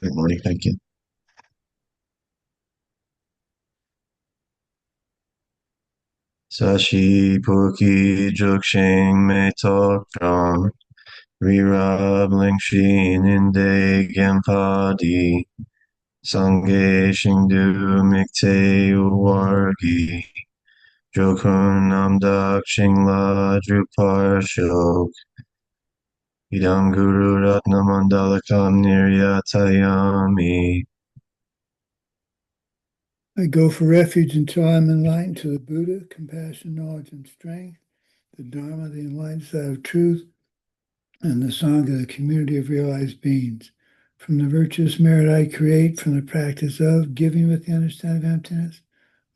Good morning. Thank you. Sashi Puki Jukshing Metok Chong Rirab Lingshi Ninde Genpadi Sange Shingdu Mikte Uwargi Jokun Namdak Shingla Drupar Shok Idam Guru Ratna Mandalakam Niryatayami. I go for refuge until I'm enlightened to the Buddha, compassion, knowledge, and strength, the Dharma, the enlightened side of truth, and the Sangha, the community of realized beings. From the virtuous merit I create from the practice of giving with the understanding of emptiness,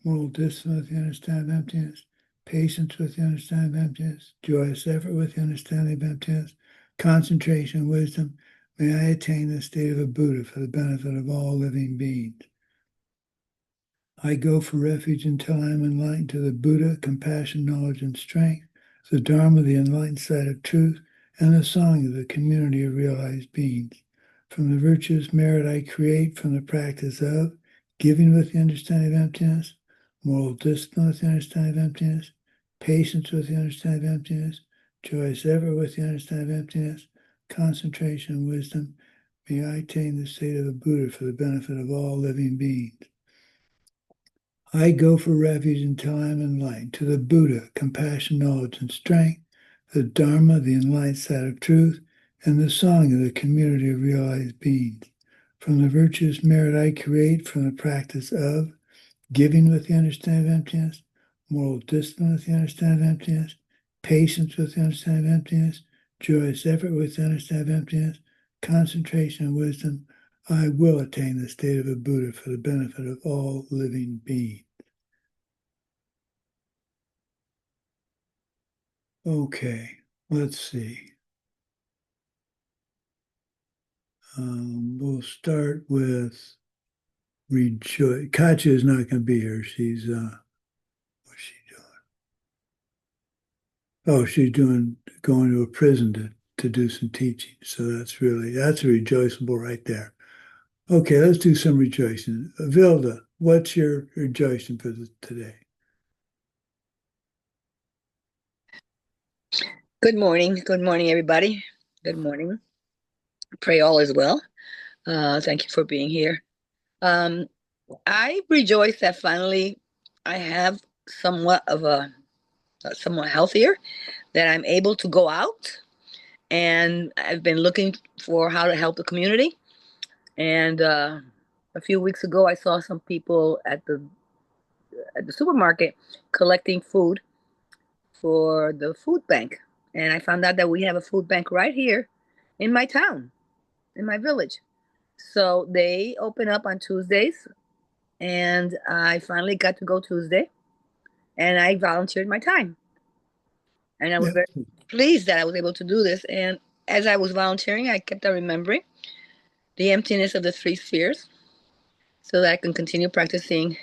moral discipline with the understanding of emptiness, patience with the understanding of emptiness, joyous effort with the understanding of emptiness, concentration, wisdom, may I attain the state of a Buddha for the benefit of all living beings. I go for refuge until I am enlightened to the Buddha, compassion, knowledge, and strength, the Dharma, the enlightened side of truth, and the Sangha, the community of realized beings. From the virtuous merit I create from the practice of giving with the understanding of emptiness, moral discipline with the understanding of emptiness, patience with the understanding of emptiness, joyous effort with the understanding of emptiness, concentration and wisdom, may I attain the state of a Buddha for the benefit of all living beings. I go for refuge until I am enlightened to the Buddha, compassion, knowledge, and strength, the Dharma, the enlightened side of truth, and the Sangha, the community of realized beings. From the virtuous merit I create from the practice of giving with the understanding of emptiness, moral discipline with the understanding of emptiness, patience with the understanding of emptiness, joyous effort with the understanding of emptiness, concentration and wisdom, I will attain the state of a Buddha for the benefit of all living beings. Okay, let's see. We'll start with rejoice. Katya is not going to be here. What's she doing? Oh, she's going to a prison to do some teaching. So that's rejoicable right there. Okay, let's do some rejoicing. Vilda, what's your rejoicing for today? Good morning. Good morning, everybody. Good morning. Pray all is well. Thank you for being here. Um, I rejoice that finally I have somewhat healthier, that I'm able to go out, and I've been looking for how to help the community. And a few weeks ago, I saw some people at the supermarket collecting food for the food bank, and I found out that we have a food bank right here in my town, in my village. So they open up on Tuesdays, and I finally got to go Tuesday, and I volunteered my time. And I was Yeah, very pleased that I was able to do this. And as I was volunteering, I kept on remembering the emptiness of the three spheres so that I can continue practicing,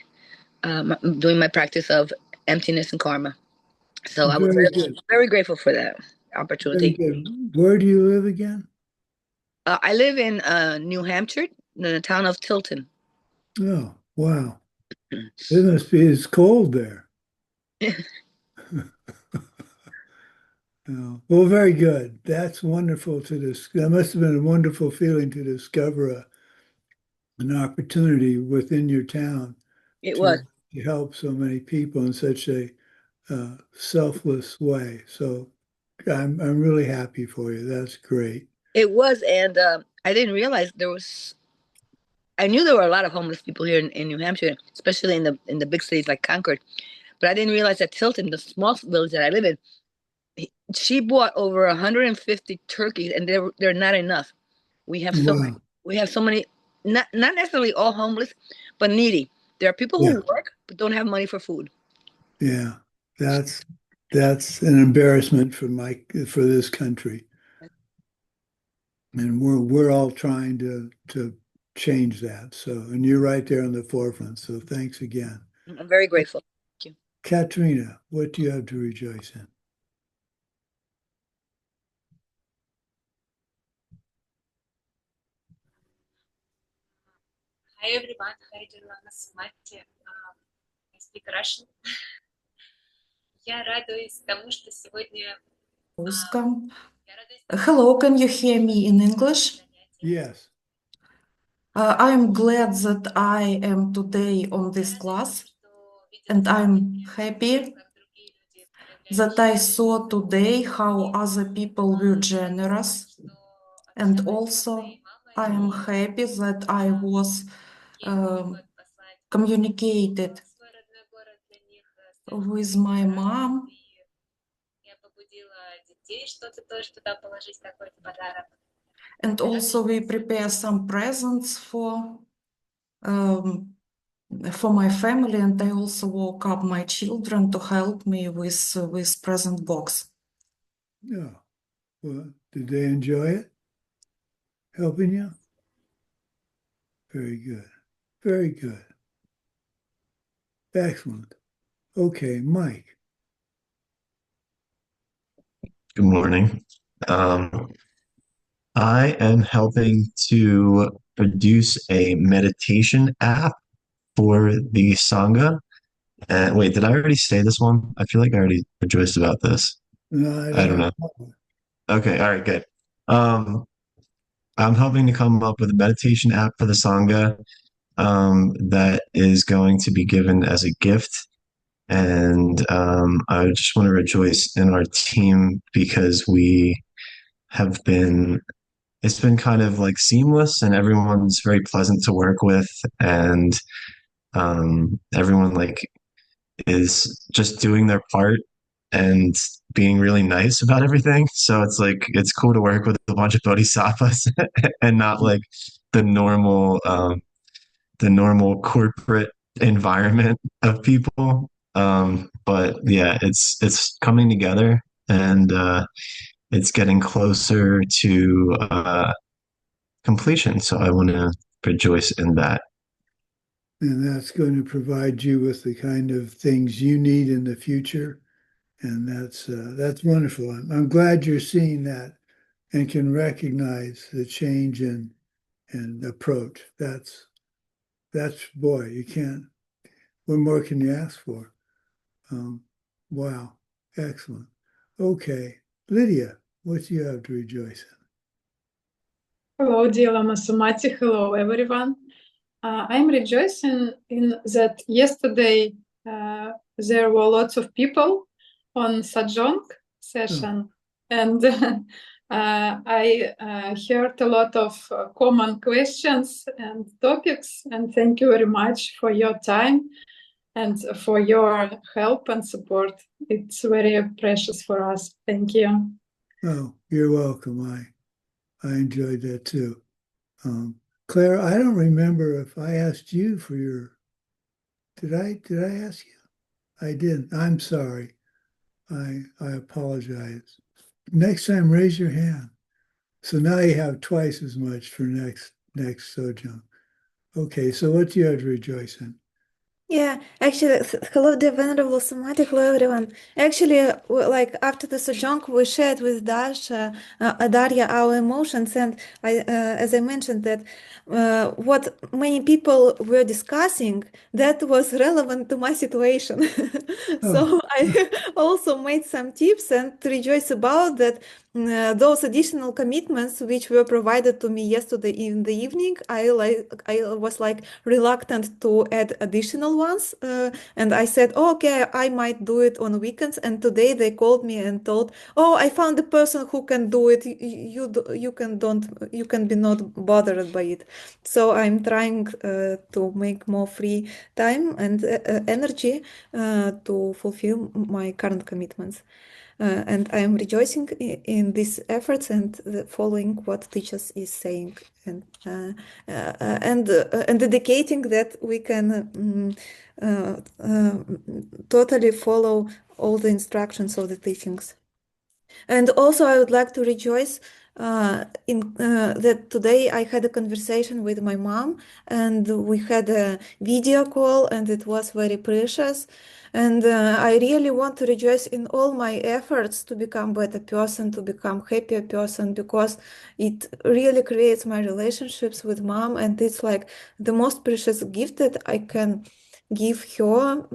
doing my practice of emptiness and karma. So I was very very, good. very grateful for that Very opportunity. good. Where do you live again? I live in New Hampshire, in the town of Tilton. Oh, wow. It must be it's cold there. Oh, well, very good. That's wonderful to That must have been a wonderful feeling to discover an opportunity within your town It was. to, to help so many people in such a selfless way. So I'm really happy for you. That's great. It was, and I didn't realize there was. I knew there were a lot of homeless people here in New Hampshire, especially in the big cities like Concord. But I didn't realize that Tilton, the small village that I live in, she bought over 150 turkeys, and they're not enough. We have so Wow. we have so many, not necessarily all homeless, but needy. There are people Yeah. who work but don't have money for food. Yeah. That's that's an embarrassment for this country. And we're all trying to change that. So, and you're right there on the forefront. So thanks again. I'm very grateful. Thank you. Katrina, what do you have to rejoice in? Hi everyone, hi Jelana Sumati. I speak Russian. Я радуюсь тому, что сегодня Русском. Hello, can you hear me in English? Yes. I'm glad that I am today on this class, and I'm happy that I saw today how other people were generous, and also I am happy that I was communicated with my mom, and also we prepare some presents my family, and I also woke up my children to help me with present box. Yeah. Well, did they enjoy it? Helping you? Very good. Very good. Excellent. Okay, Mike. Good morning. I am helping to produce a meditation app for the Sangha. And wait, did I already say this one? I feel like I already rejoiced about this. No, I don't know. Okay, all right, good. I'm helping to come up with a meditation app for the Sangha that is going to be given as a gift. And I just want to rejoice in our team because it's been kind of like seamless and everyone's very pleasant to work with. And everyone like is just doing their part and being really nice about everything. So it's like it's cool to work with a bunch of bodhisattvas and not like the normal corporate environment of people. But yeah, it's coming together and it's getting closer to completion. So I want to rejoice in that. And that's going to provide you with the kind of things you need in the future. And that's wonderful. I'm glad you're seeing that and can recognize the change in approach. That's boy, you can't. What more can you ask for? Wow, excellent. Okay, Lydia, what do you have to rejoice in? Hello, dear Lama Sumati. Hello, everyone. I'm rejoicing in that yesterday there were lots of people on Sajong session, and I heard a lot of common questions and topics, and thank you very much for your time and for your help and support. It's very precious for us. Thank you. Oh, you're welcome. I enjoyed that too. Claire, I don't remember if I asked you for your. Did I ask you? I didn't. I'm sorry. I apologize. Next time, raise your hand. So now you have twice as much for next Sojong. Okay, so what do you have to rejoice in? Yeah, actually, hello, dear Venerable Sumati, hello, everyone. Actually, like after the Sojong, we shared with Darya our emotions, and as I mentioned, that what many people were discussing that was relevant to my situation. So I also made some tips and rejoice about that. Those additional commitments which were provided to me yesterday in the evening, I was like reluctant to add additional ones, and I said, oh, okay, I might do it on weekends. And today they called me and told, oh, I found a person who can do it. You can be not bothered by it. So I'm trying to make more free time and energy to fulfill my current commitments. And I am rejoicing in these efforts and following what teachers is saying, and dedicating that we can totally follow all the instructions of the teachings. And also, I would like to rejoice that today I had a conversation with my mom, and we had a video call, and it was very precious. And I really want to rejoice in all my efforts to become better person, to become happier person, because it really creates my relationships with mom, and it's like the most precious gift that I can give her.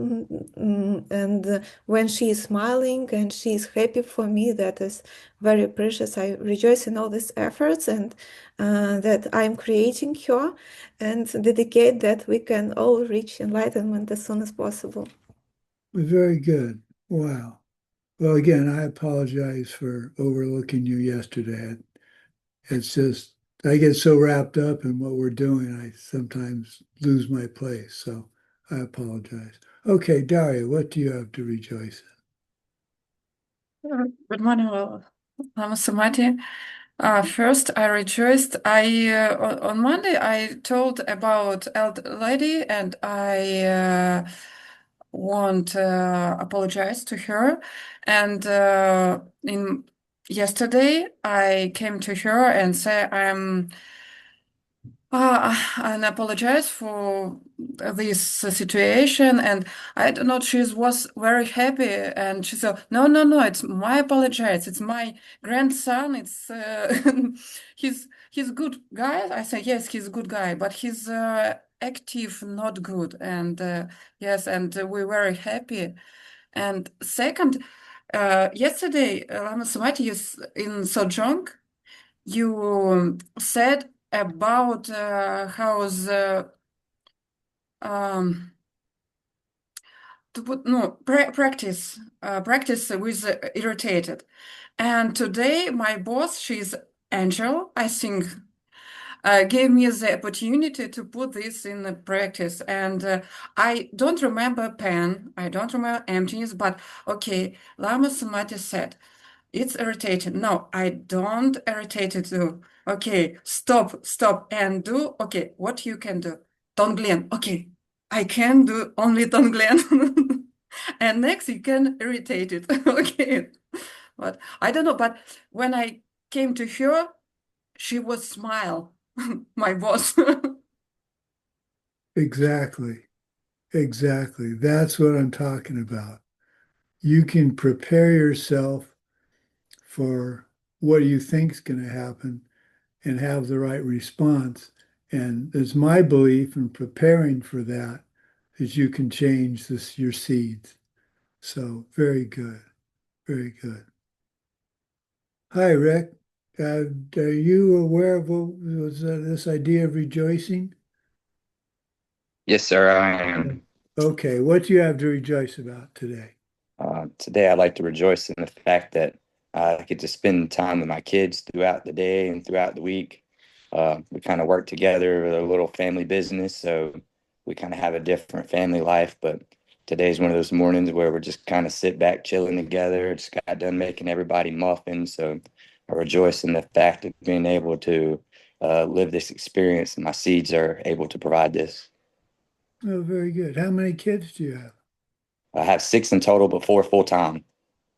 And when she is smiling and she is happy for me, that is very precious. I rejoice in all these efforts, and that I'm creating her, and dedicate that we can all reach enlightenment as soon as possible. Very good. Wow. Well, again, I apologize for overlooking you yesterday. It's just, I get so wrapped up in what we're doing, I sometimes lose my place. So I apologize. Okay, Daria, what do you have to rejoice Good morning, I'm Sumati. First, I rejoiced. On Monday I told about elder lady, and I want apologize to her. And in yesterday I came to her and say and apologize for this situation. And I don't know, she was very happy, and she said, no, no, no, it's my apologize. It's my grandson. It's he's good guy. I say, yes, he's a good guy, but he's active, not good. And yes, and we're very happy. And second, yesterday, Lama Sumati is in Sojong. You said about how the um, to put no practice practice with irritated. And today my boss, she's Angel, I think, gave me the opportunity to put this in the practice. And I don't remember pen, I don't remember emptiness, but okay, Lama Sumati said, it's irritating. No, I don't irritate it too. Okay, stop, and do. Okay, what you can do? Tonglen. Okay, I can do only Tonglen. And next you can irritate it. Okay, but I don't know. But when I came to her, she was smile, my boss. Exactly. Exactly. That's what I'm talking about. You can prepare yourself for what you think is going to happen and have the right response. And it's my belief in preparing for that is you can change your seeds. So very good. Very good. Hi, Rick. Are you aware of what was this idea of rejoicing? Yes, sir, I am. Okay, what do you have to rejoice about today? Today, I'd like to rejoice in the fact that I get to spend time with my kids throughout the day and throughout the week. We kind of work together with a little family business, so we kind of have a different family life. But today's one of those mornings where we're just kind of sit back, chilling together. Just got done making everybody muffins, so I rejoice in the fact of being able to live this experience, and my seeds are able to provide this. Oh, very good. How many kids do you have? I have 6 in total, but 4 full time.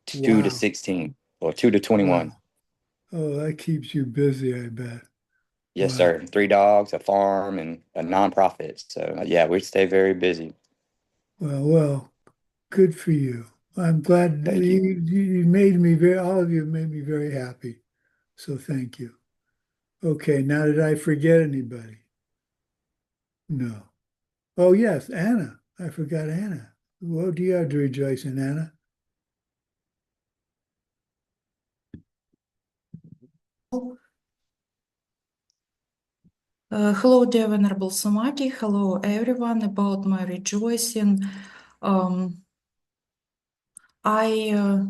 2 to Wow. 16 or 2 to 21. Wow. Oh, that keeps you busy, I bet. Yes, Wow. sir. 3 dogs, a farm, and a nonprofit. So yeah, we stay very busy. Well, good for you. I'm glad Thank you. you made me all of you made me very happy. So thank you. Okay, now did I forget anybody? No. Oh, yes, Anna. I forgot Anna. What do you have to rejoice in, Anna? Hello, dear Venerable Sumati. Hello, everyone. About my rejoicing, I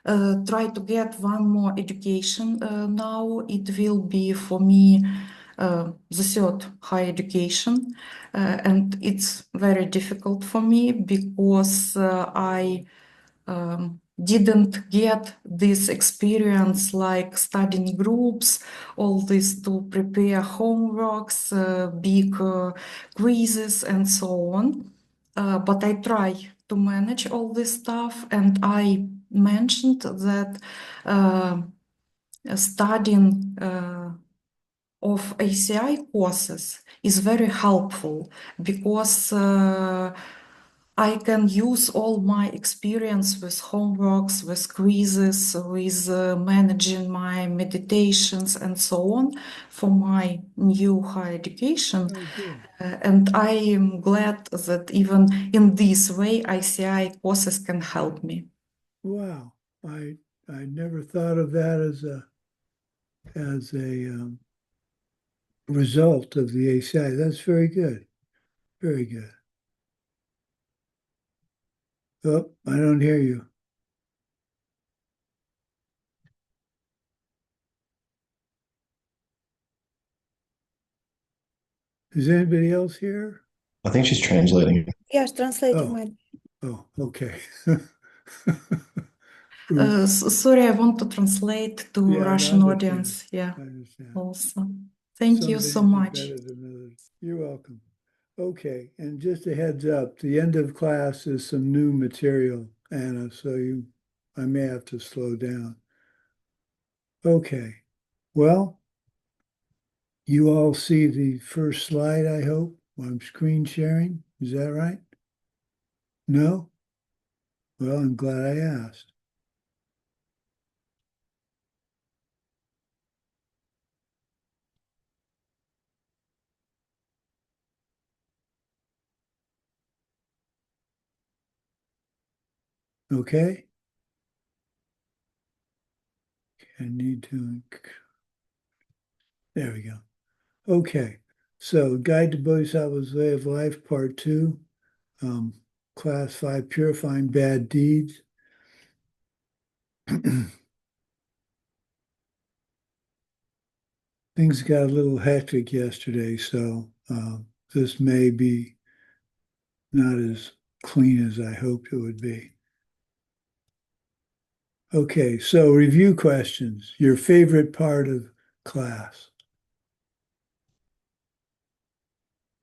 try to get one more education now. It will be for me the third higher education, and it's very difficult for me because I didn't get this experience like studying groups, all this to prepare homeworks, big quizzes, and so on. But I try to manage all this stuff, and I mentioned that studying of ACI courses is very helpful because I can use all my experience with homeworks, with quizzes, with managing my meditations and so on for my new higher education. Oh, good. And I am glad that even in this way, ICI courses can help me. Wow. I never thought of that as a result of the ACI. That's very good. Very good. Oh, I don't hear you. Is anybody else here? I think she's translating. Yes, translating Oh. my. Oh, okay. Sorry, I want to translate to Yeah, I Russian understand. audience. Yeah, I understand. also. Thank you so Some things are much. better than others. You're welcome. Okay, and just a heads up, the end of class is some new material, Anna, so I may have to slow down. Okay, well, you all see the first slide, I hope. I'm screen sharing. Is that right? No? Well, I'm glad I asked. Okay. I need to, there we go. Okay, so Guide to Bodhisattva's Way of Life, Part 2, Class 5, Purifying Bad Deeds. Things got a little hectic yesterday, so this may be not as clean as I hoped it would be. Okay, so review questions. Your favorite part of class.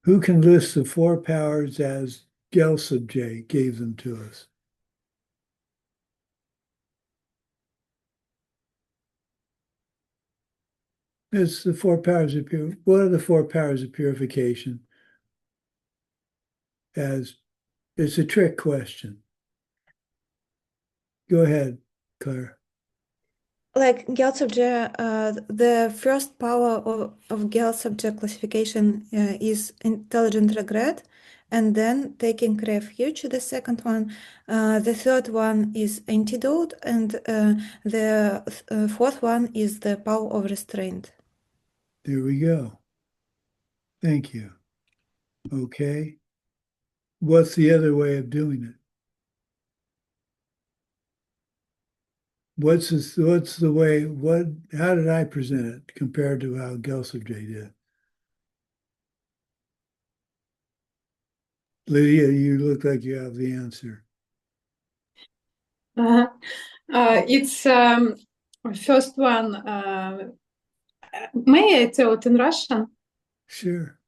Who can list the 4 powers as Gyaltsab gave them to us? It's the 4 powers of purification. What are the 4 powers of purification? It's a trick question. Go ahead, Claire. Like Gyaltsab, the first power of Gyaltsab classification is intelligent regret, and then taking refuge. The second one, the third one is antidote, and the fourth one is the power of restraint. There we go. Thank you. Okay. What's the other way of doing it? What's the way, how did I present it compared to how Gyaltsab did? Lydia, you look like you have the answer. It's first one. May I tell it in Russian? Sure.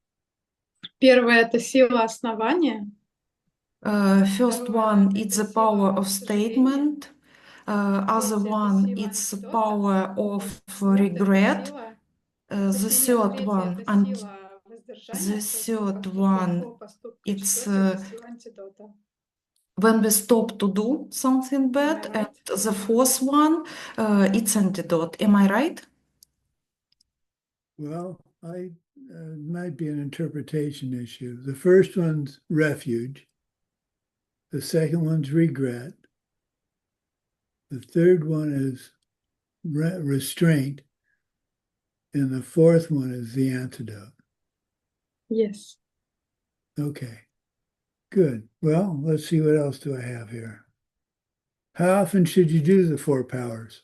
Первое — это сила основания. First one, it's the power of statement. Other one, it's the power of regret. The third one, it's when we stop to do something bad. And the fourth one, it's antidote. Am I right? Well, might be an interpretation issue. The first one's refuge. The second one's regret. The third one is restraint. And the fourth one is the antidote. Yes. Okay, good. Well, let's see what else do I have here. How often should you do the 4 powers?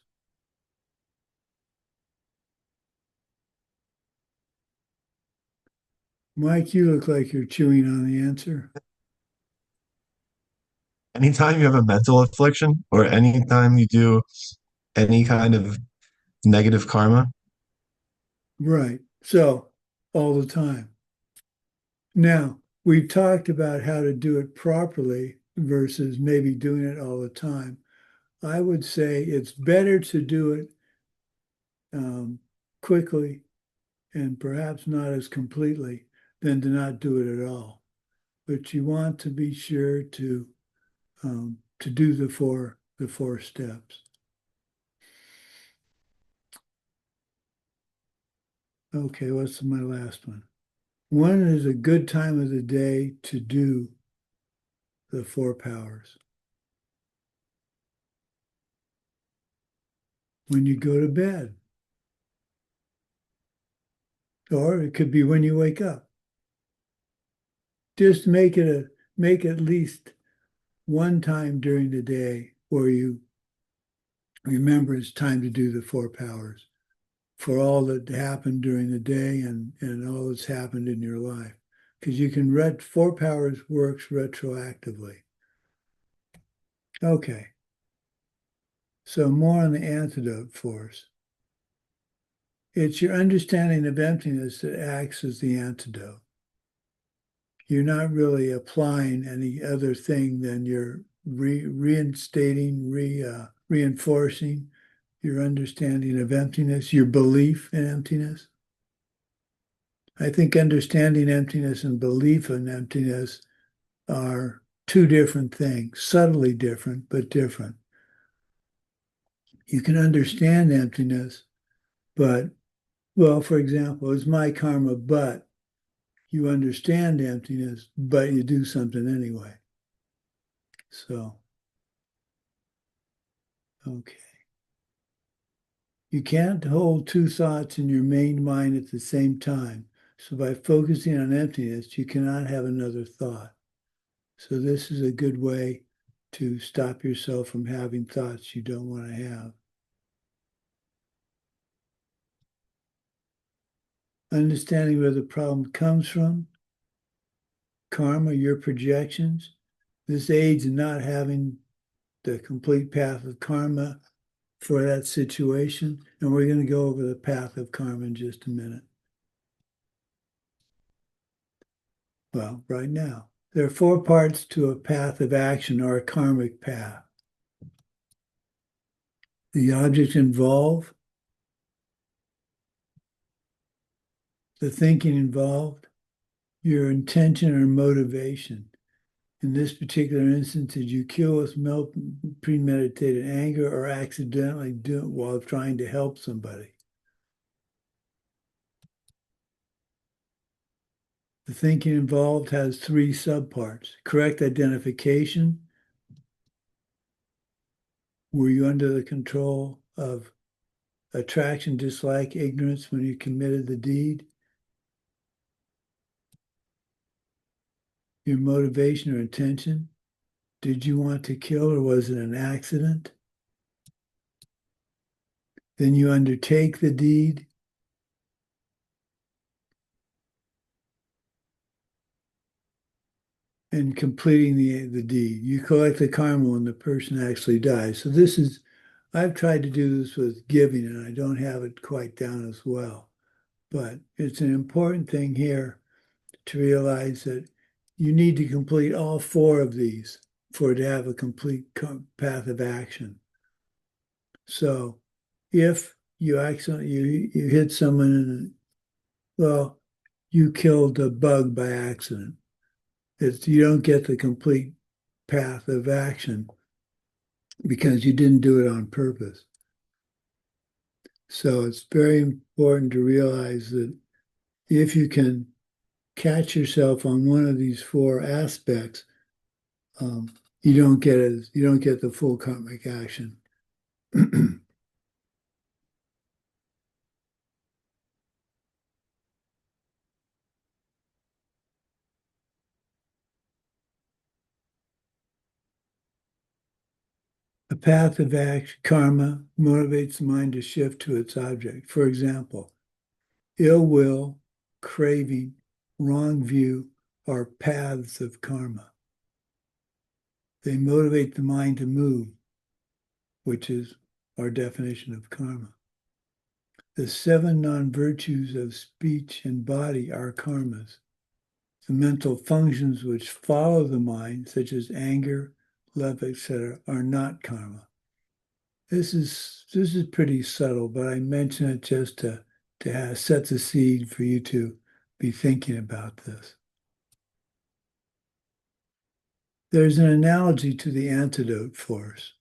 Mike, you look like you're chewing on the answer. Anytime you have a mental affliction or anytime you do any kind of negative karma. Right. So all the time. Now, we've talked about how to do it properly versus maybe doing it all the time. I would say it's better to do it quickly and perhaps not as completely than to not do it at all. But you want to be sure to do the four steps. Okay, what's my last one? When is a good time of the day to do the 4 powers? When you go to bed. Or it could be when you wake up. Just make at least one time during the day where you remember it's time to do the 4 powers for all that happened during the day and all that's happened in your life. Because you can 4 powers works retroactively. Okay. So more on the antidote force. It's your understanding of emptiness that acts as the antidote. You're not really applying any other thing than you're reinstating, reinforcing your understanding of emptiness, your belief in emptiness. I think understanding emptiness and belief in emptiness are 2 different things, subtly different, but different. You can understand emptiness, but, well, for example, it's my karma, but you understand emptiness, but you do something anyway. So, okay. You can't hold 2 thoughts in your main mind at the same time. So by focusing on emptiness, you cannot have another thought. So this is a good way to stop yourself from having thoughts you don't want to have. Understanding where the problem comes from, karma, your projections. This aids in not having the complete path of karma for that situation. And we're going to go over the path of karma in just a minute. Well, right now. There are 4 parts to a path of action or a karmic path. The object involved, the thinking involved, your intention or motivation. In this particular instance, did you kill with premeditated anger or accidentally do it while trying to help somebody? The thinking involved has 3 subparts. Correct identification. Were you under the control of attraction, dislike, ignorance when you committed the deed? Your motivation or intention. Did you want to kill or was it an accident? Then you undertake the deed. And completing the deed. You collect the karma when the person actually dies. So this is, I've tried to do this with giving and I don't have it quite down as well. But it's an important thing here to realize that you need to complete all 4 of these for it to have a complete path of action. So if you accidentally, you hit someone and, well, you killed a bug by accident. You don't get the complete path of action because you didn't do it on purpose. So it's very important to realize that if you can catch yourself on one of these 4 aspects, you don't get the full karmic action. A path of action, karma, motivates the mind to shift to its object. For example, ill will, craving, wrong view are paths of karma. They motivate the mind to move, which is our definition of karma. The 7 non-virtues of speech and body are karmas. The mental functions which follow the mind, such as anger, love, etc., are not karma. This is pretty subtle, but I mention it just to set the seed for you to be thinking about this. There's an analogy to the antidote force.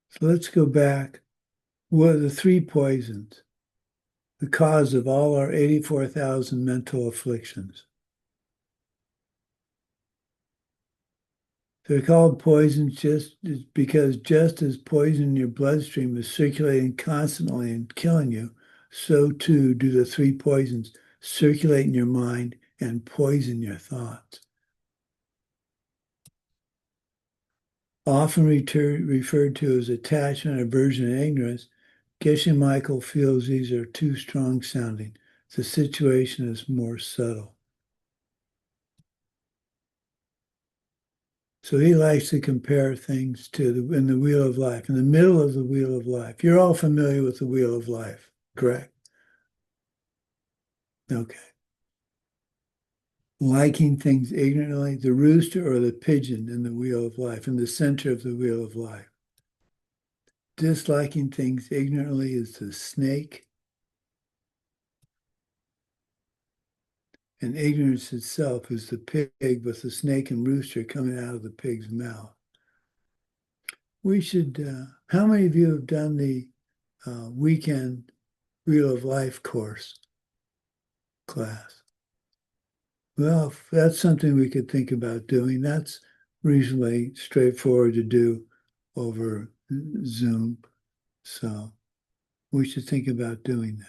So let's go back. What are the three poisons? The cause of all our 84,000 mental afflictions. They're called poisons just because just as poison in your bloodstream is circulating constantly and killing you, so too do the three poisons circulate in your mind and poison your thoughts. Often referred to as attachment, aversion, and ignorance, Geshe Michael feels these are too strong sounding. The situation is more subtle. So he likes to compare things to in the wheel of life, in the middle of the wheel of life. You're all familiar with the wheel of life, correct? Okay. Liking things ignorantly, the rooster or the pigeon in the wheel of life, in the center of the wheel of life. Disliking things ignorantly is the snake. And ignorance itself is the pig with the snake and rooster coming out of the pig's mouth. We should, how many of you have done the weekend Wheel of Life course class? Well, if that's something we could think about doing. That's reasonably straightforward to do over Zoom. So we should think about doing that.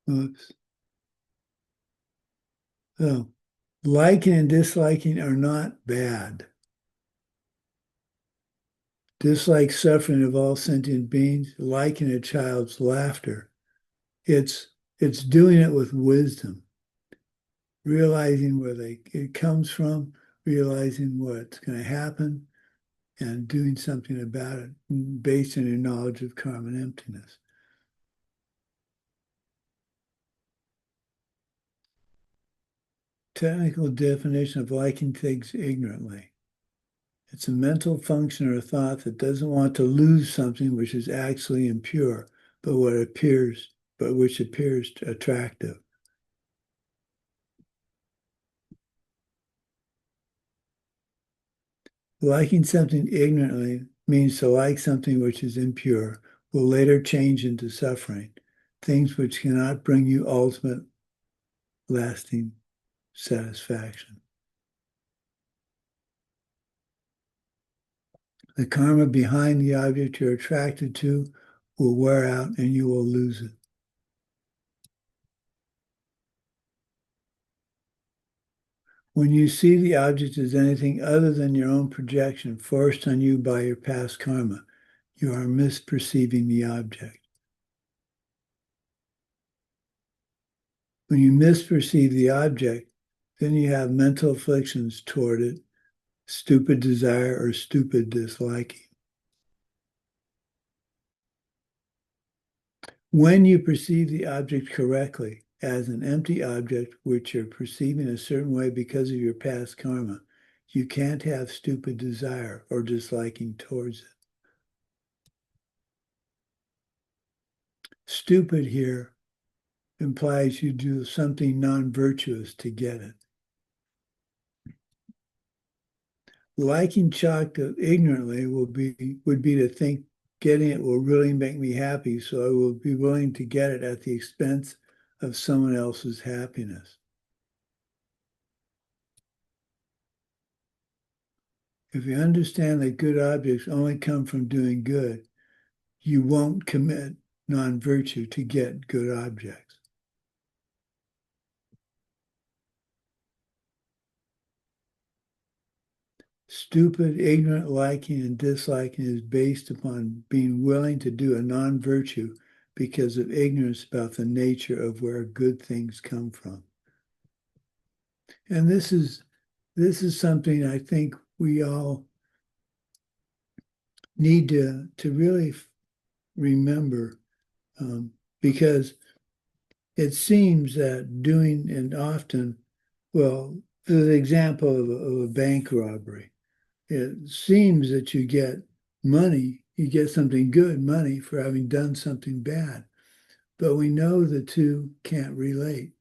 Oops. So liking and disliking are not bad. Dislike suffering of all sentient beings, liking a child's laughter. It's doing it with wisdom, realizing where it comes from, realizing what's going to happen, and doing something about it based on your knowledge of karma and emptiness. Technical definition of liking things ignorantly. It's a mental function or a thought that doesn't want to lose something which is actually impure, but which appears attractive. Liking something ignorantly means to like something which is impure, will later change into suffering, things which cannot bring you ultimate lasting satisfaction. The karma behind the object you're attracted to will wear out and you will lose it. When you see the object as anything other than your own projection forced on you by your past karma, you are misperceiving the object. When you misperceive the object, then you have mental afflictions toward it, stupid desire or stupid disliking. When you perceive the object correctly as an empty object which you're perceiving a certain way because of your past karma, you can't have stupid desire or disliking towards it. Stupid here implies you do something non-virtuous to get it. Liking chocolate ignorantly would be to think getting it will really make me happy, so I will be willing to get it at the expense of someone else's happiness. If you understand that good objects only come from doing good, you won't commit non-virtue to get good objects. Stupid, ignorant liking and disliking is based upon being willing to do a non-virtue because of ignorance about the nature of where good things come from. And this is something I think we all need to really remember, because it seems that doing and often Well, the example of a bank robbery, it seems that you get money, you get something good, money, for having done something bad. But we know the two can't relate.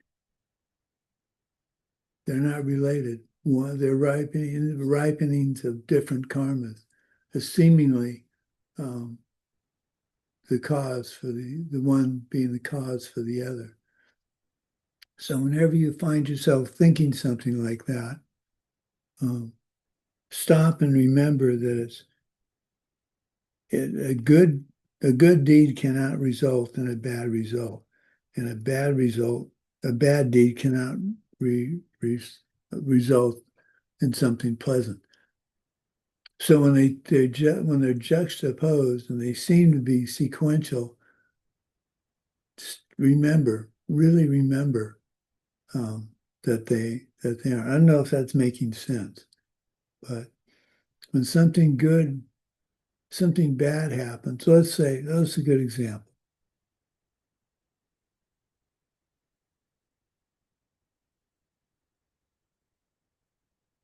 They're not related. One, they're ripenings of different karmas, seemingly the cause for the one being the cause for the other. So whenever you find yourself thinking something like that, stop and remember that a good deed cannot result in a bad result, and a bad deed cannot result in something pleasant. So when they're juxtaposed and they seem to be sequential, really remember that they are. I don't know if that's making sense, but when something bad happens, let's say that's a good example.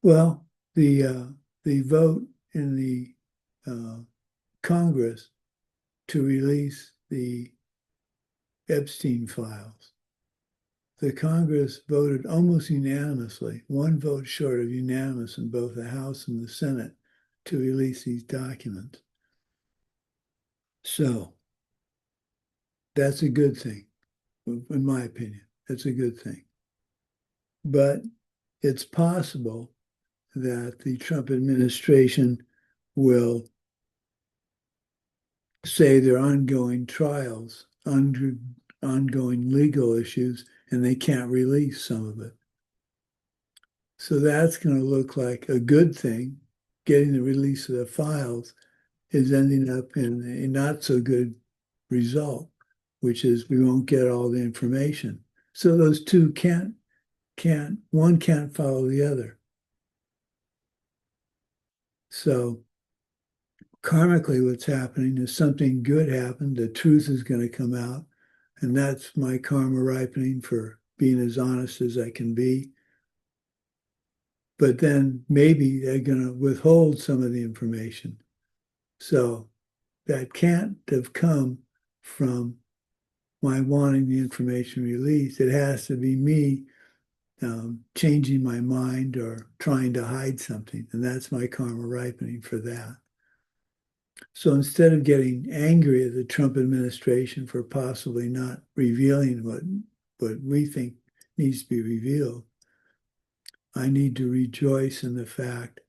Well, the vote in the Congress to release the Epstein files. The Congress voted almost unanimously, one vote short of unanimous in both the House and the Senate, to release these documents. So that's a good thing, in my opinion. That's a good thing. But it's possible that the Trump administration will say there are ongoing trials, ongoing legal issues, and they can't release some of it. So that's going to look like a good thing. Getting the release of the files is ending up in a not so good result, which is we won't get all the information. So those two one can't follow the other. So karmically, what's happening is something good happened, the truth is going to come out, and that's my karma ripening for being as honest as I can be. But then maybe they're going to withhold some of the information. So that can't have come from my wanting the information released. It has to be me changing my mind or trying to hide something. And that's my karma ripening for that. So instead of getting angry at the Trump administration for possibly not revealing what we think needs to be revealed, I need to rejoice in the fact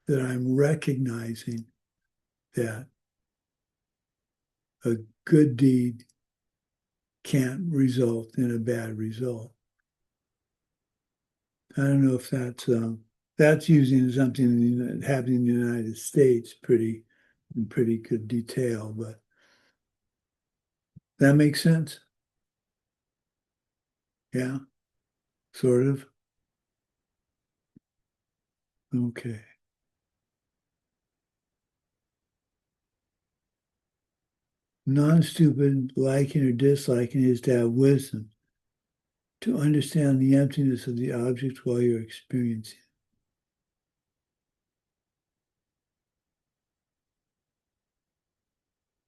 that I'm recognizing that a good deed can't result in a bad result. I don't know if that's using something that happened in the United States in pretty good detail, but that makes sense. Yeah, sort of. Okay. Non-stupid liking or disliking is to have wisdom, to understand the emptiness of the object while you're experiencing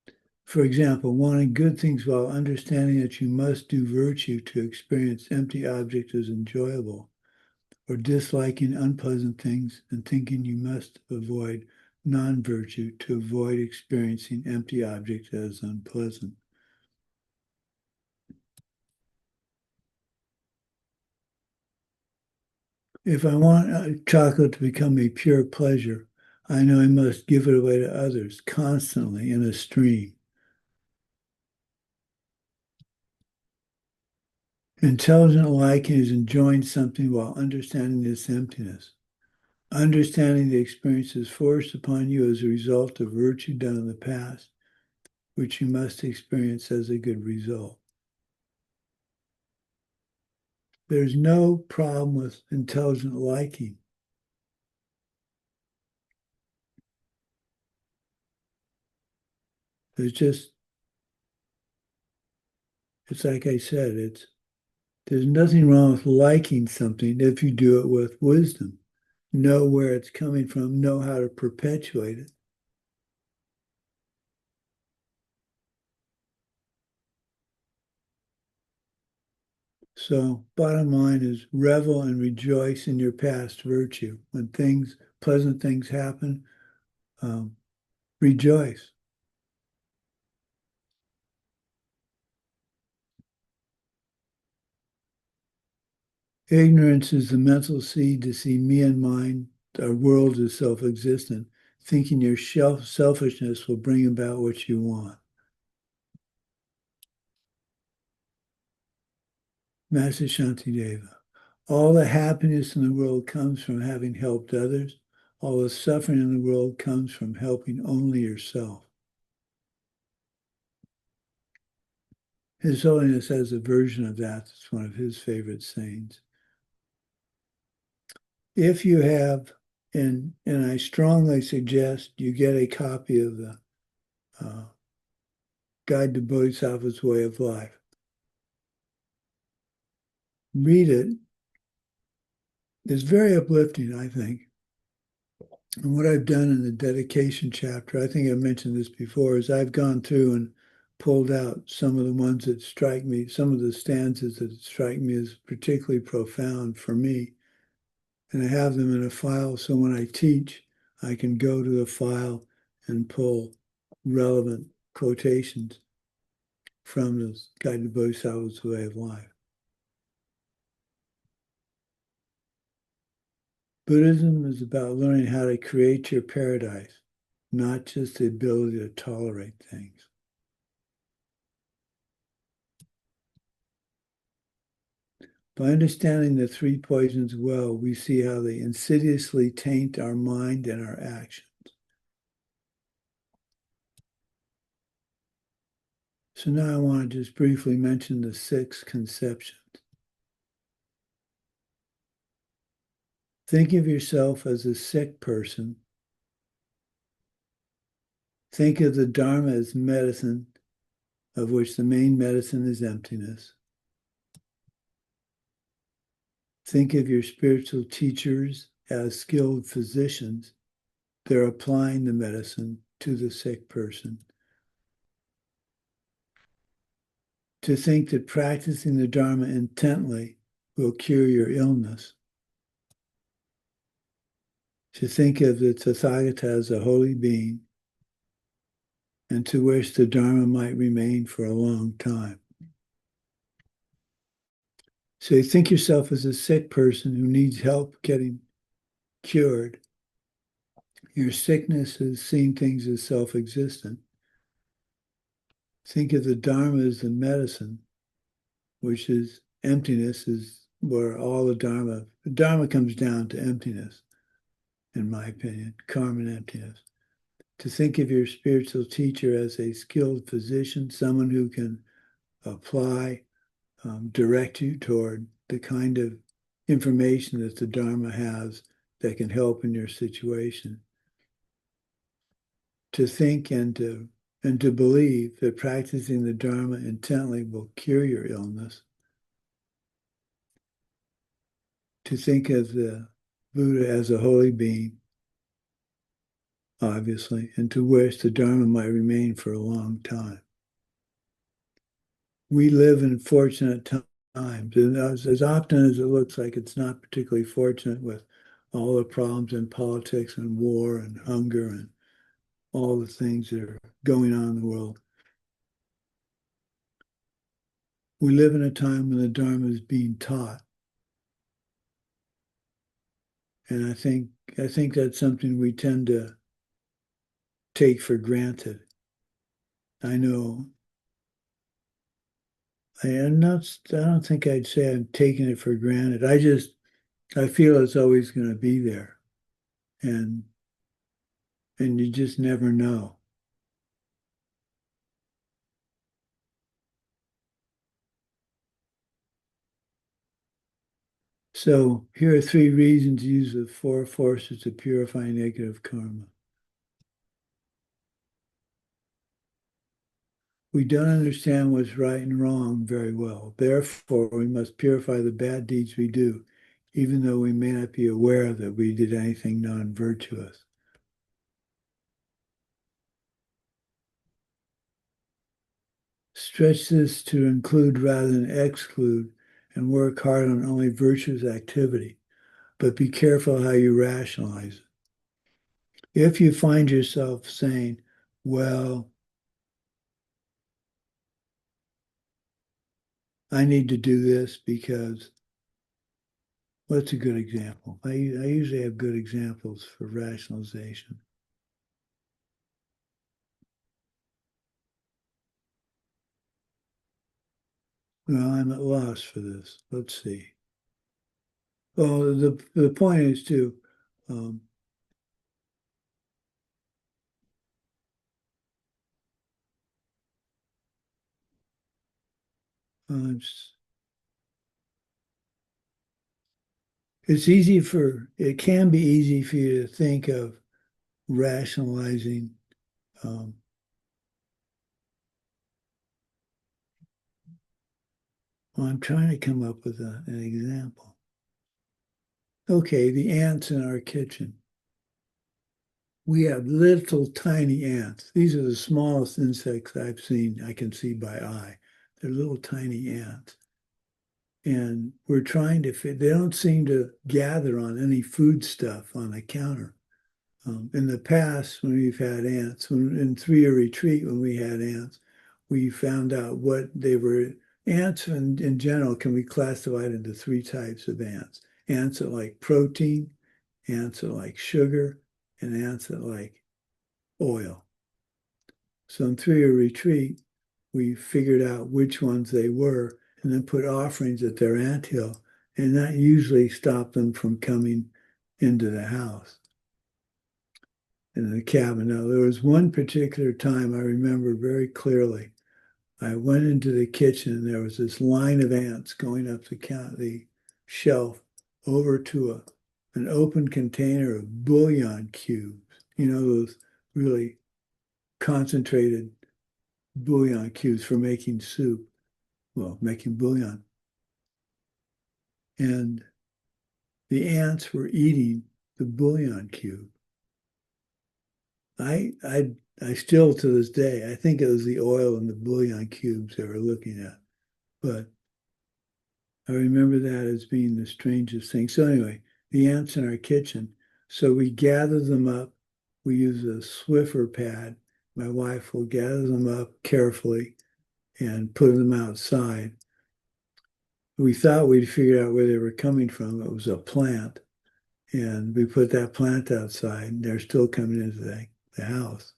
it. For example, wanting good things while understanding that you must do virtue to experience empty objects as enjoyable, or disliking unpleasant things and thinking you must avoid non-virtue to avoid experiencing empty objects as unpleasant. If I want chocolate to become a pure pleasure, I know I must give it away to others constantly in a stream. Intelligent liking is enjoying something while understanding its emptiness. Understanding the experiences forced upon you as a result of virtue done in the past, which you must experience as a good result. There's no problem with intelligent liking. It's like I said, There's nothing wrong with liking something if you do it with wisdom. Know where it's coming from, know how to perpetuate it. So bottom line is revel and rejoice in your past virtue. When pleasant things happen, rejoice. Ignorance is the mental seed to see me and mine, our world is self-existent. Thinking your selfishness will bring about what you want. Master Shantideva. All the happiness in the world comes from having helped others. All the suffering in the world comes from helping only yourself. His Holiness has a version of that. It's one of his favorite sayings. If you have, and I strongly suggest you get a copy of the Guide to Bodhisattva's Way of Life. Read it. It's very uplifting, I think. And what I've done in the dedication chapter, I think I mentioned this before, is I've gone through and pulled out some of the ones that strike me, some of the stanzas that strike me as particularly profound for me. And I have them in a file, so when I teach, I can go to the file and pull relevant quotations from the Guide to Bodhisattva's Way of Life. Buddhism is about learning how to create your paradise, not just the ability to tolerate things. By understanding the three poisons well, we see how they insidiously taint our mind and our actions. So now I want to just briefly mention the 6 conceptions. Think of yourself as a sick person. Think of the Dharma as medicine, of which the main medicine is emptiness. Think of your spiritual teachers as skilled physicians. They're applying the medicine to the sick person. To think that practicing the Dharma intently will cure your illness. To think of the Tathagata as a holy being, and to wish the Dharma might remain for a long time. So you think yourself as a sick person who needs help getting cured. Your sickness is seeing things as self-existent. Think of the Dharma as the medicine, which is emptiness, is where all the Dharma comes down to emptiness, in my opinion, karma and emptiness. To think of your spiritual teacher as a skilled physician, someone who can apply, direct you toward the kind of information that the Dharma has that can help in your situation. To think and to believe that practicing the Dharma intently will cure your illness. To think of the Buddha as a holy being, obviously, and to wish the Dharma might remain for a long time. We live in fortunate times, and as often as it looks like it's not particularly fortunate with all the problems in politics and war and hunger and all the things that are going on in the world. We live in a time when the Dharma is being taught. And I think that's something we tend to take for granted. I know I don't think I'd say I'm taking it for granted. I feel it's always going to be there. And you just never know. So here are 3 reasons to use the 4 forces to purify negative karma. We don't understand what's right and wrong very well. Therefore, we must purify the bad deeds we do, even though we may not be aware that we did anything non-virtuous. Stretch this to include rather than exclude and work hard on only virtuous activity, but be careful how you rationalize it. If you find yourself saying, well, I need to do this because, what's a good example? I usually have good examples for rationalization. Well, I'm at loss for this. Let's see. Well, the point is to it can be easy for you to think of rationalizing well, I'm trying to come up with an example. Okay, the ants in our kitchen. We have little tiny ants. These are the smallest insects I've seen, I can see by eye. They're little tiny ants. And we're trying to fit, they don't seem to gather on any food stuff on the counter. In the past, when we've had ants, in 3-year retreat, when we had ants, we found out what they were. Ants in general can be classified into 3 types of ants. Ants that like protein, ants that like sugar, and ants that like oil. So in 3-year retreat, we figured out which ones they were and then put offerings at their anthill, and that usually stopped them from coming into the house, in the cabin. Now, there was one particular time I remember very clearly. I went into the kitchen and there was this line of ants going up the shelf over to an open container of bouillon cubes. You know, those really concentrated bouillon cubes for making soup, well, making bouillon. And the ants were eating the bouillon cube. I still, to this day, I think it was the oil and the bouillon cubes they were looking at. But I remember that as being the strangest thing. So anyway, the ants in our kitchen. So we gather them up. We use a Swiffer pad. My wife will gather them up carefully and put them outside. We thought we'd figured out where they were coming from. It was a plant. And we put that plant outside, and they're still coming into the house.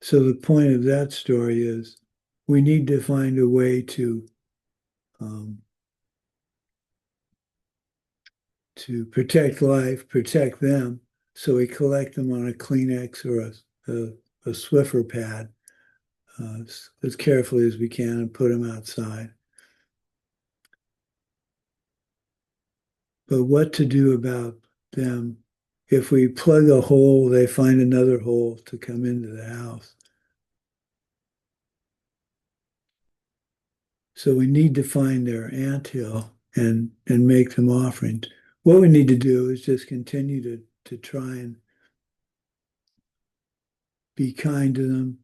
So the point of that story is we need to find a way to protect life, protect them. So we collect them on a Kleenex or a Swiffer pad as carefully as we can and put them outside. But what to do about them? If we plug a hole, they find another hole to come into the house. So we need to find their anthill and make them offerings. What we need to do is just continue to try and be kind to them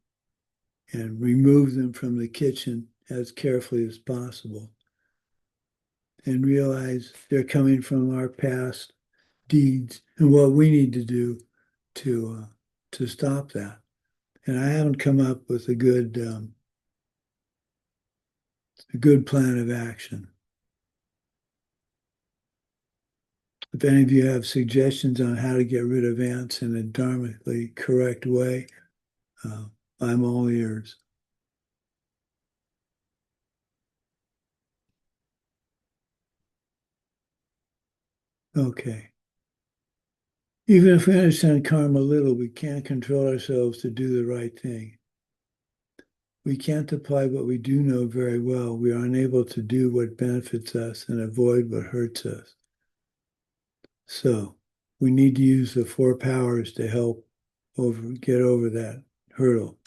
and remove them from the kitchen as carefully as possible and realize they're coming from our past deeds and what we need to do to stop that. And I haven't come up with a good plan of action. If any of you have suggestions on how to get rid of ants in a dharmically correct way, I'm all ears. Okay. Even if we understand karma a little, we can't control ourselves to do the right thing. We can't apply what we do know very well. We are unable to do what benefits us and avoid what hurts us. So we need to use the four powers to help get over that hurdle.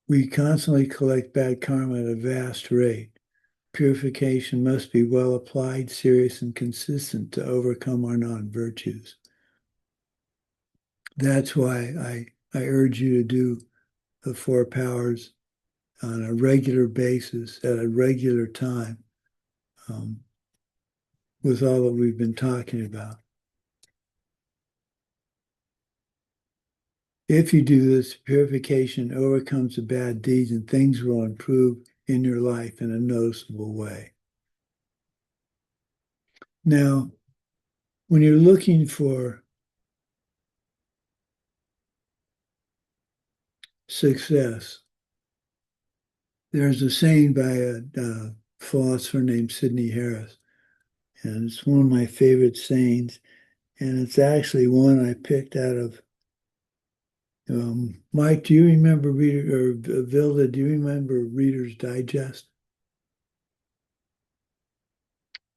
We constantly collect bad karma at a vast rate. Purification must be well applied, serious, and consistent to overcome our non-virtues. That's why I urge you to do the four powers on a regular basis at a regular time, with all that we've been talking about. If you do this, purification overcomes the bad deeds and things will improve in your life in a noticeable way. Now, when you're looking for success, there's a saying by a philosopher named Sidney Harris, and it's one of my favorite sayings, and it's actually one I picked out of Mike, do you remember Vilda, do you remember Reader's Digest?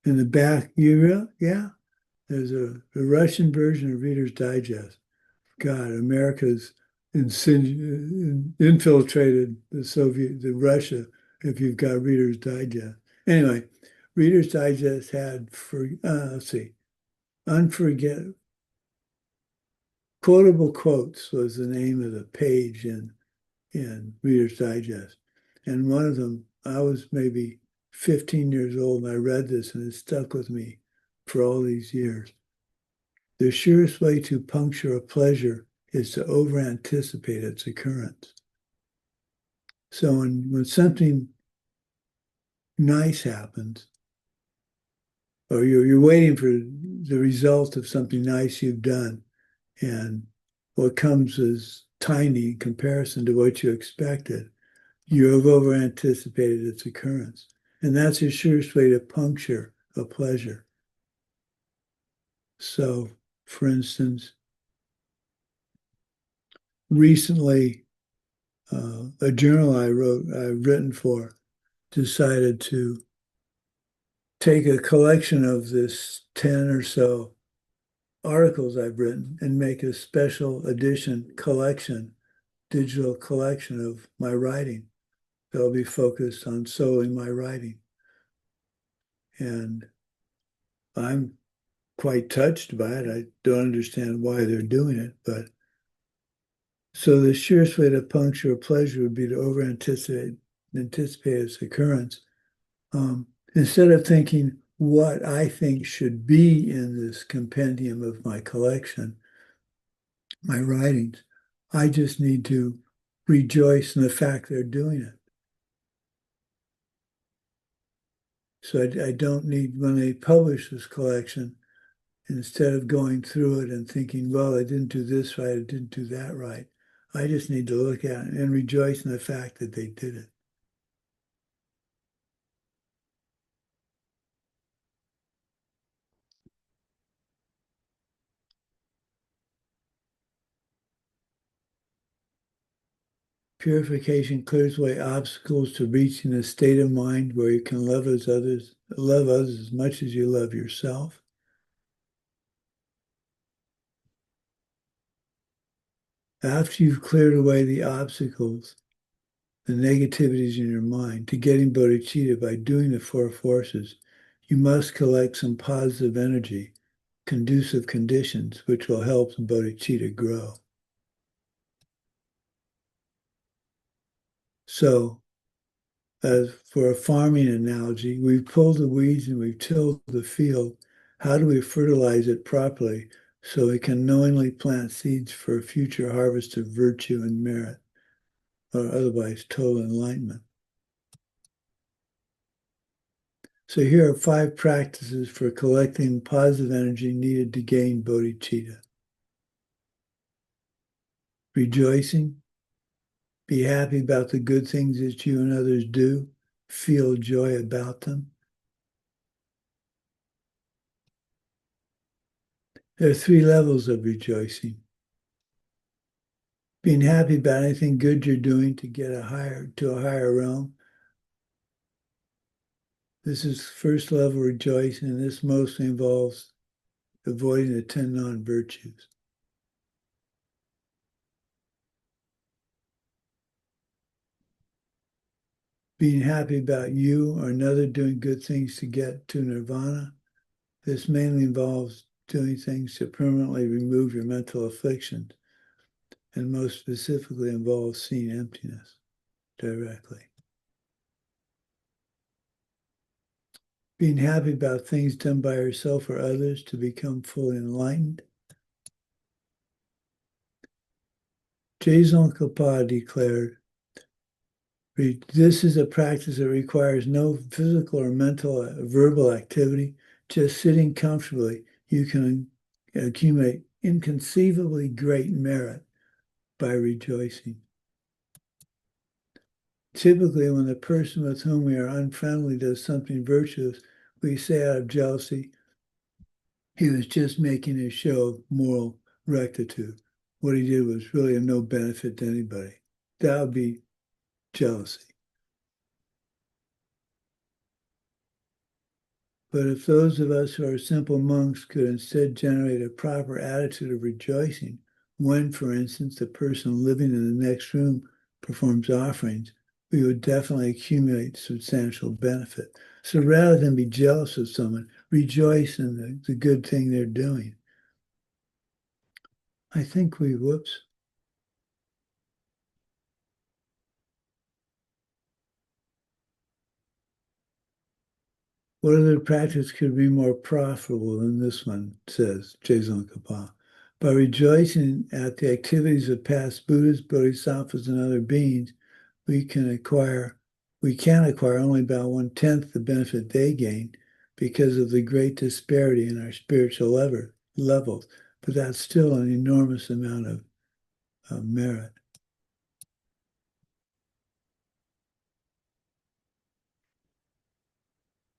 In the back, yeah, there's a Russian version of Reader's Digest. God, America's infiltrated the Russia if you've got Reader's Digest. Anyway, Reader's Digest had, Quotable Quotes was the name of the page in Reader's Digest. And one of them, I was maybe 15 years old and I read this and it stuck with me for all these years. The surest way to puncture a pleasure is to over-anticipate its occurrence. So when something nice happens, or you're waiting for the result of something nice you've done, and what comes is tiny in comparison to what you expected, you have over-anticipated its occurrence. And that's the surest way to puncture a pleasure. So, for instance, recently, a journal I've written for, decided to take a collection of this 10 or so articles I've written and make a special edition collection, digital collection of my writing. That'll be focused on solely my writing. And I'm quite touched by it. I don't understand why they're doing it, but so the surest way to puncture a pleasure would be to over-anticipate its occurrence. Instead of thinking what I think should be in this compendium of my collection, my writings, I just need to rejoice in the fact they're doing it. So I don't need, when they publish this collection, instead of going through it and thinking, well, I didn't do this right, I didn't do that right, I just need to look at it and rejoice in the fact that they did it. Purification clears away obstacles to reaching a state of mind where you can love others as much as you love yourself. After you've cleared away the obstacles, the negativities in your mind, to getting bodhicitta by doing the four forces, you must collect some positive energy, conducive conditions, which will help the bodhicitta grow. So, as for a farming analogy, we've pulled the weeds and we've tilled the field. How do we fertilize it properly so we can knowingly plant seeds for a future harvest of virtue and merit, or otherwise total enlightenment? So here are 5 practices for collecting positive energy needed to gain bodhicitta. Rejoicing. Be happy about the good things that you and others do. Feel joy about them. There are 3 levels of rejoicing. Being happy about anything good you're doing to get to a higher realm. This is first level rejoicing, and this mostly involves avoiding the 10 non-virtues. Being happy about you or another doing good things to get to nirvana. This mainly involves doing things to permanently remove your mental afflictions, and most specifically involves seeing emptiness directly. Being happy about things done by yourself or others to become fully enlightened. Tsongkhapa declared, this is a practice that requires no physical or mental or verbal activity. Just sitting comfortably, you can accumulate inconceivably great merit by rejoicing. Typically, when the person with whom we are unfriendly does something virtuous, we say out of jealousy, he was just making a show of moral rectitude. What he did was really of no benefit to anybody. That would be jealousy. But if those of us who are simple monks could instead generate a proper attitude of rejoicing when, for instance, the person living in the next room performs offerings, we would definitely accumulate substantial benefit. So rather than be jealous of someone, rejoice in the good thing they're doing. I think whoops. What other practice could be more profitable than this one, says Tsongkhapa? By rejoicing at the activities of past Buddhas, Bodhisattvas, and other beings, we can acquire only about 1/10 the benefit they gain because of the great disparity in our spiritual levels. But that's still an enormous amount of merit.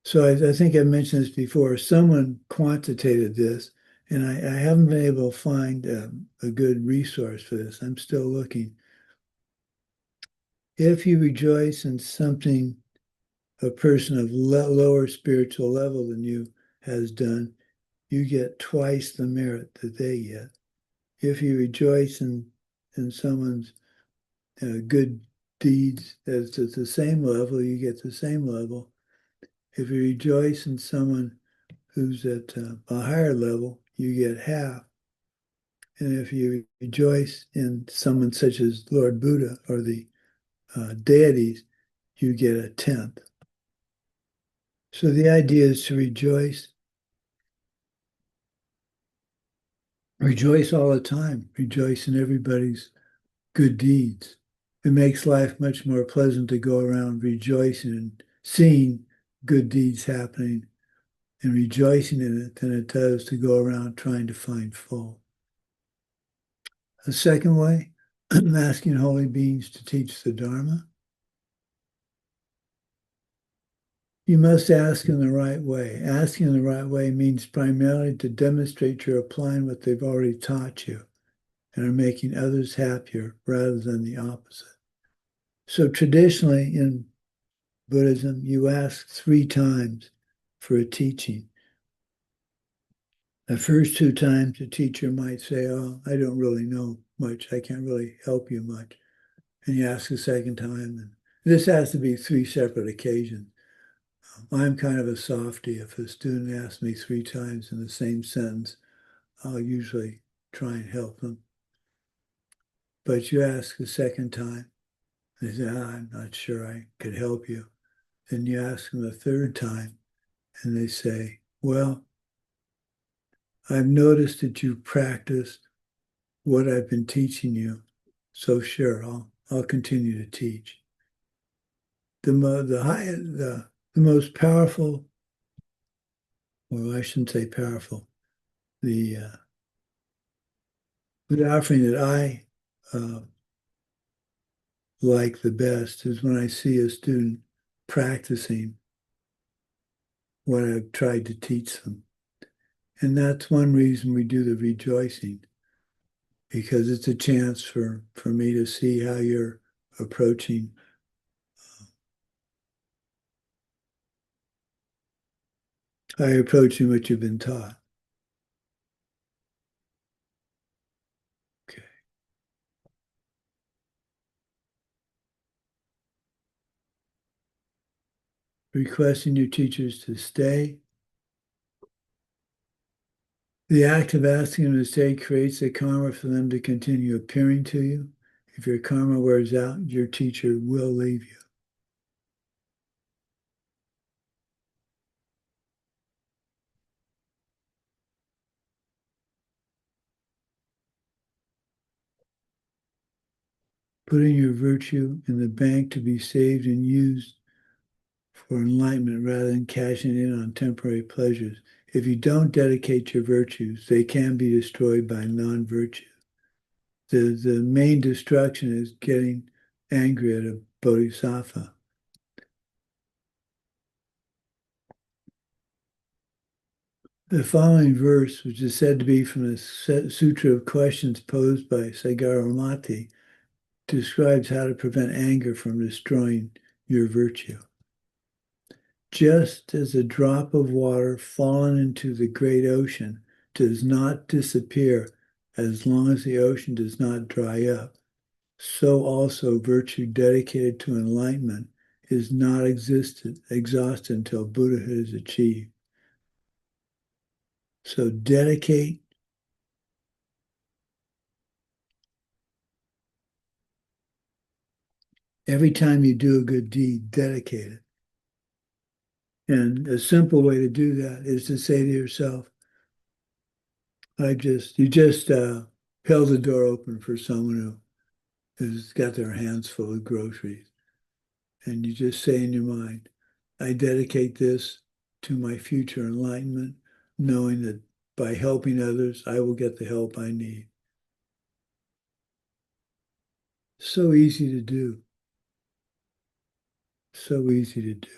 So I think I mentioned this before. Someone quantitated this, and I haven't been able to find a good resource for this. I'm still looking. If you rejoice in something a person of lower spiritual level than you has done, you get twice the merit that they get. If you rejoice in someone's good deeds that's at the same level, you get the same level. If you rejoice in someone who's at a higher level, you get half. And if you rejoice in someone such as Lord Buddha or the deities, you get 1/10. So the idea is to rejoice all the time, rejoice in everybody's good deeds. It makes life much more pleasant to go around rejoicing and seeing good deeds happening and rejoicing in it than it does to go around trying to find fault. The second way, asking holy beings to teach the Dharma. You must ask in the right way. Asking in the right way means primarily to demonstrate you're applying what they've already taught you and are making others happier rather than the opposite. So traditionally in Buddhism, you ask 3 times for a teaching. The first 2 times, the teacher might say, oh, I don't really know much. I can't really help you much. And you ask a second time. And this has to be 3 separate occasions. I'm kind of a softie. If a student asks me 3 times in the same sentence, I'll usually try and help them. But you ask a second time, they say, I'm not sure I could help you. Then you ask them a third time, and they say, well, I've noticed that you practiced what I've been teaching you, so sure, I'll continue to teach. The most powerful, well, I shouldn't say powerful, the offering that I like the best is when I see a student practicing what I've tried to teach them. And that's one reason we do the rejoicing, because it's a chance for me to see how you're approaching How you're approaching what you've been taught. Okay. Requesting your teachers to stay. The act of asking them to stay creates a karma for them to continue appearing to you. If your karma wears out, your teacher will leave you. Putting your virtue in the bank to be saved and used for enlightenment rather than cashing in on temporary pleasures. If you don't dedicate your virtues, they can be destroyed by non-virtue. The main destruction is getting angry at a bodhisattva. The following verse, which is said to be from the Sutra of Questions posed by Sumati, describes how to prevent anger from destroying your virtue. Just as a drop of water fallen into the great ocean does not disappear as long as the ocean does not dry up, so also virtue dedicated to enlightenment is not exhausted until Buddhahood is achieved. So dedicate. Every time you do a good deed, dedicate it. And a simple way to do that is to say to yourself, you just held the door open for someone who's got their hands full of groceries. And you just say in your mind, I dedicate this to my future enlightenment, knowing that by helping others, I will get the help I need. So easy to do. So easy to do.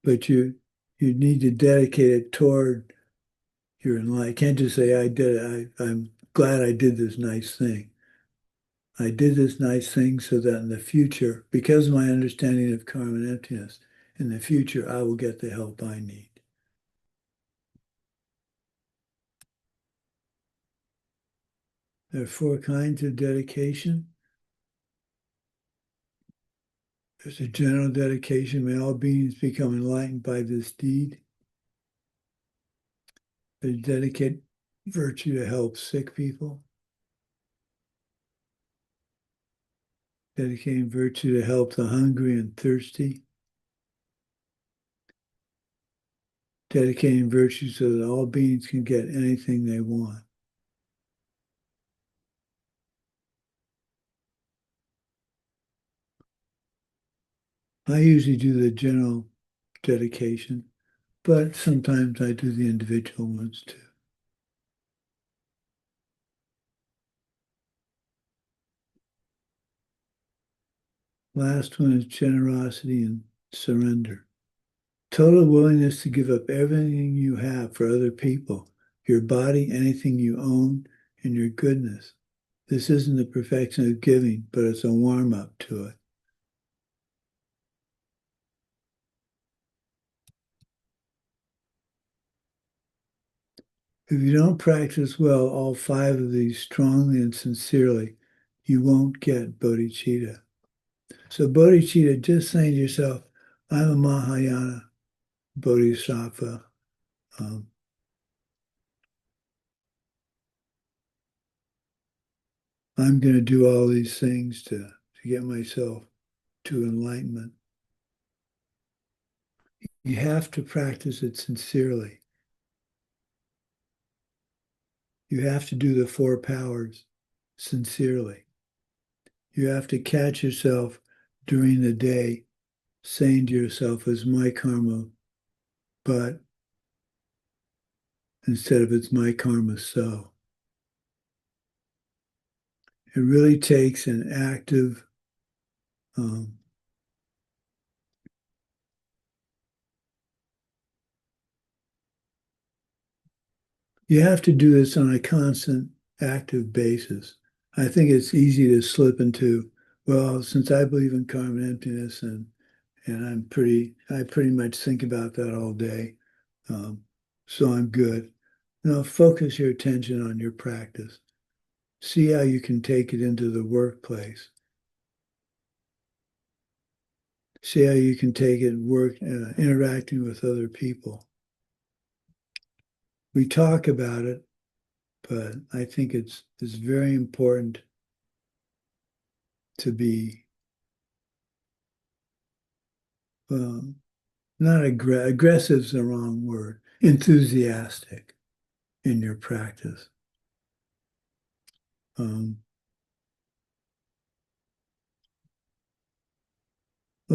But you need to dedicate it toward your enlightenment. You can't just say, I'm glad I did this nice thing. I did this nice thing so that in the future, because of my understanding of karma and emptiness, in the future, I will get the help I need. There are 4 kinds of dedication. There's a general dedication. May all beings become enlightened by this deed. There's dedicate virtue to help sick people. Dedicating virtue to help the hungry and thirsty. Dedicating virtue so that all beings can get anything they want. I usually do the general dedication, but sometimes I do the individual ones too. Last one is generosity and surrender. Total willingness to give up everything you have for other people, your body, anything you own, and your goodness. This isn't the perfection of giving, but it's a warm-up to it. If you don't practice well all 5 of these strongly and sincerely, you won't get bodhicitta. So bodhicitta, just saying to yourself, I'm a Mahayana Bodhisattva. I'm going to do all these things to get myself to enlightenment. You have to practice it sincerely. You have to do the 4 powers sincerely. You have to catch yourself during the day saying to yourself, it's my karma, but instead of it's my karma, so. It really takes an active you have to do this on a constant, active basis. I think it's easy to slip into, well, since I believe in karma and emptiness and and I pretty much think about that all day. So I'm good. Now focus your attention on your practice. See how you can take it into the workplace. See how you can take it interacting with other people. We talk about it, but I think it's very important to be not aggressive is the wrong word, enthusiastic in your practice. Well,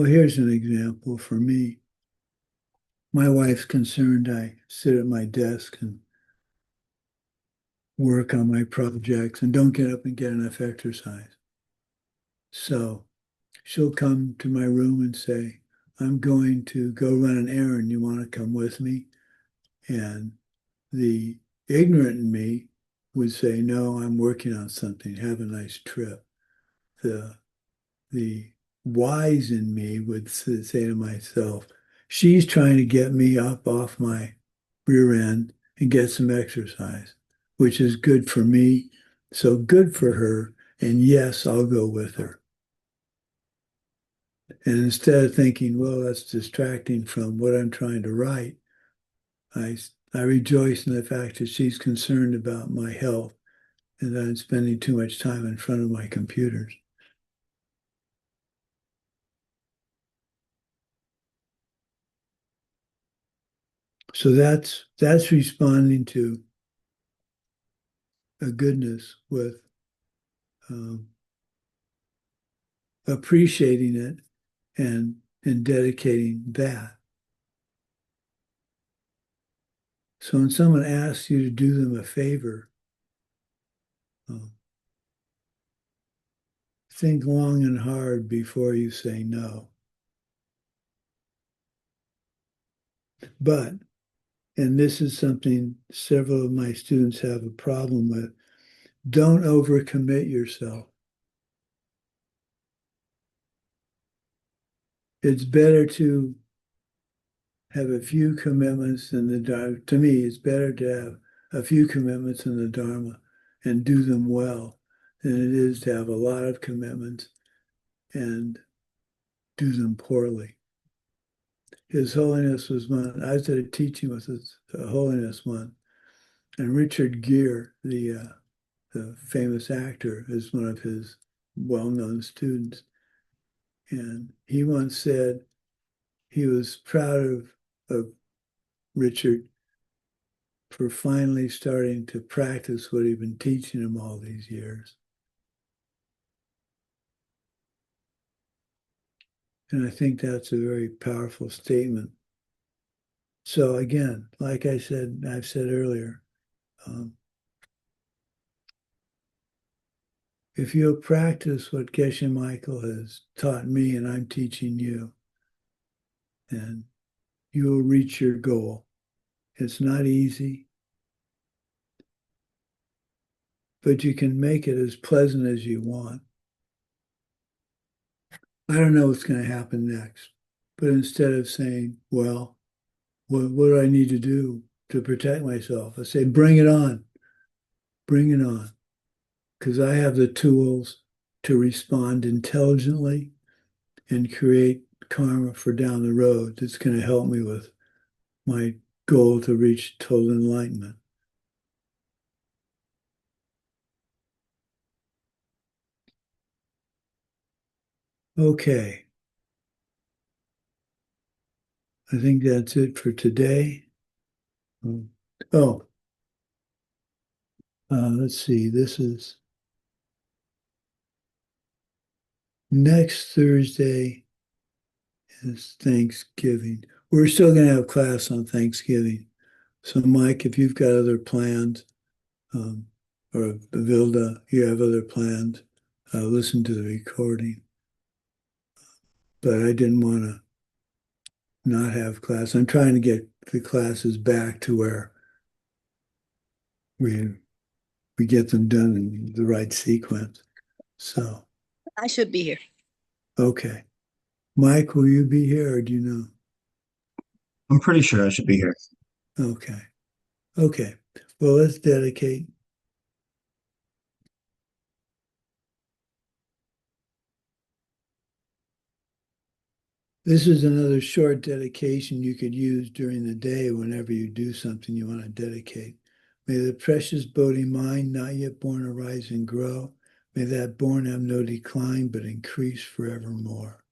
here's an example for me. My wife's concerned I sit at my desk and work on my projects and don't get up and get enough exercise. So she'll come to my room and say, I'm going to go run an errand. You want to come with me? And the ignorant in me would say, no, I'm working on something. Have a nice trip. The wise in me would say to myself, she's trying to get me up off my rear end and get some exercise, which is good for me. So good for her. And yes, I'll go with her. And instead of thinking, well, that's distracting from what I'm trying to write, I rejoice in the fact that she's concerned about my health and that I'm spending too much time in front of my computers. So that's responding to a goodness with appreciating it and dedicating that. So when someone asks you to do them a favor, think long and hard before you say no. But, and this is something several of my students have a problem with, don't overcommit yourself. It's better to have a few commitments in the Dharma. To me, it's better to have a few commitments in the Dharma and do them well than it is to have a lot of commitments and do them poorly. His Holiness was one. I was at a teaching with His Holiness one, and Richard Gere, the famous actor, is one of his well-known students. And he once said he was proud of Richard for finally starting to practice what he'd been teaching him all these years. And I think that's a very powerful statement. So again, like I've said earlier, if you'll practice what Geshe Michael has taught me and I'm teaching you, then you will reach your goal. It's not easy, but you can make it as pleasant as you want. I don't know what's going to happen next, but instead of saying, well, what do I need to do to protect myself? I say, bring it on. Bring it on. Because I have the tools to respond intelligently and create karma for down the road that's going to help me with my goal to reach total enlightenment. Okay. I think that's it for today. Oh, let's see. This is next Thursday is Thanksgiving. We're still going to have class on Thanksgiving. So, Mike, if you've got other plans, or Vilda, you have other plans, listen to the recording. But I didn't want to not have class. I'm trying to get the classes back to where we get them done in the right sequence. So I should be here. okay. Mike, will you be here or do you know? I'm pretty sure I should be here. Okay. Okay. Well, let's dedicate. This is another short dedication you could use during the day whenever you do something you want to dedicate. May the precious Bodhi mind not yet born arise and grow. May that born have no decline but increase forevermore.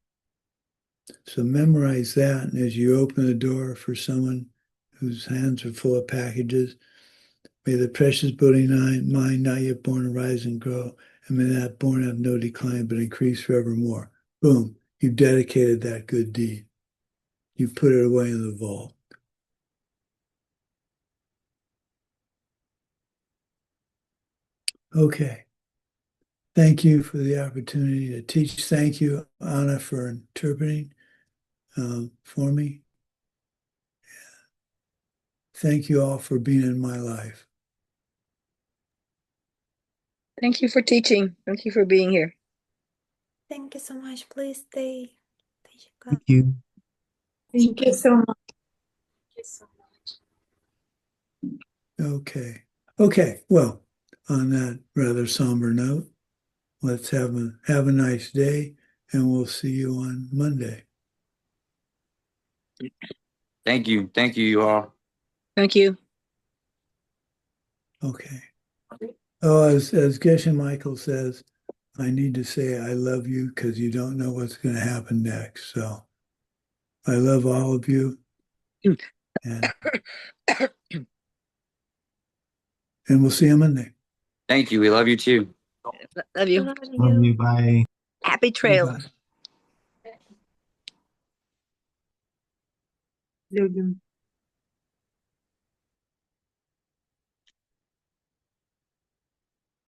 So memorize that, and as you open the door for someone whose hands are full of packages, may the precious Bodhi mind not yet born arise and grow, and may that born have no decline but increase forevermore. Boom, you've dedicated that good deed. You put it away in the vault. Okay. Thank you for the opportunity to teach. Thank you, Anna, for interpreting for me. Thank you all for being in my life. Thank you for teaching. Thank you for being here. Thank you so much. Please stay. Thank you. Thank you so much. Thank you so much. Okay. Okay. Well, on that rather somber note, let's have a nice day, and we'll see you on Monday. Thank you. Thank you, you all. Thank you. Okay. Oh, as Geshe Michael says, I need to say I love you because you don't know what's going to happen next. So I love all of you. And we'll see you Monday. Thank you. We love you too. Love you. Love Love you. you. Bye. Happy trails. Bye-bye. Любим.